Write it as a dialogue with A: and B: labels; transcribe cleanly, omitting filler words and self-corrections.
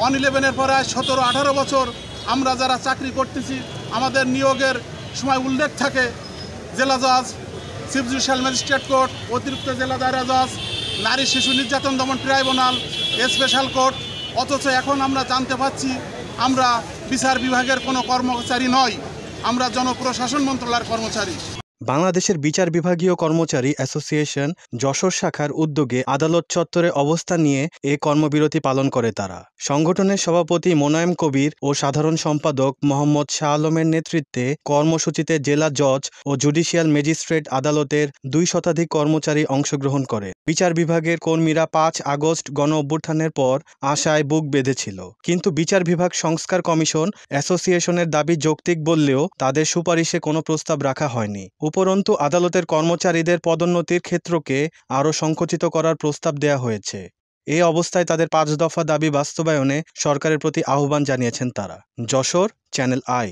A: 111-এর পরে 17-18 বছর আমরা যারা চাকরি করতেছি আমাদের নিয়োগের সময় উল্লেখ থাকে জেলা জজ, চিফ জুডিশিয়াল ম্যাজিস্ট্রেট কোর্ট, অতিরিক্ত জেলা দায়রা জজ, নারী শিশু নির্যাতন দমন ট্রাইব্যুনাল, স্পেশাল কোর্ট। অথচ এখন আমরা জানতে পাচ্ছি আমরা বিচার বিভাগের কোনো কর্মচারী নই, আমরা জনপ্রশাসন মন্ত্রণালয়ের কর্মচারী।
B: বাংলাদেশের বিচার বিভাগীয় কর্মচারী অ্যাসোসিয়েশন যশোর শাখার উদ্যোগে আদালত চত্বরে অবস্থান নিয়ে এ কর্মবিরতি পালন করে তারা। সংগঠনের সভাপতি মোনায়েম কবির ও সাধারণ সম্পাদক মোহাম্মদ শাহ আলমের নেতৃত্বে কর্মসূচিতে জেলা জজ ও জুডিশিয়াল ম্যাজিস্ট্রেট আদালতের 2 শতাধিক কর্মচারী অংশগ্রহণ করে। বিচার বিভাগের কর্মীরা 5 আগস্ট গণ অভ্যুত্থানের পর আশায় বুক বেঁধেছিল, কিন্তু বিচার বিভাগ সংস্কার কমিশন অ্যাসোসিয়েশনের দাবি যৌক্তিক বললেও তাদের সুপারিশে কোনো প্রস্তাব রাখা হয়নি। উপরন্তু আদালতের কর্মচারীদের পদোন্নতির ক্ষেত্রকে আরও সংকুচিত করার প্রস্তাব দেয়া হয়েছে। এই অবস্থায় তাদের 5 দফা দাবি বাস্তবায়নে সরকারের প্রতি আহ্বান জানিয়েছেন তারা। Jessore, channel I.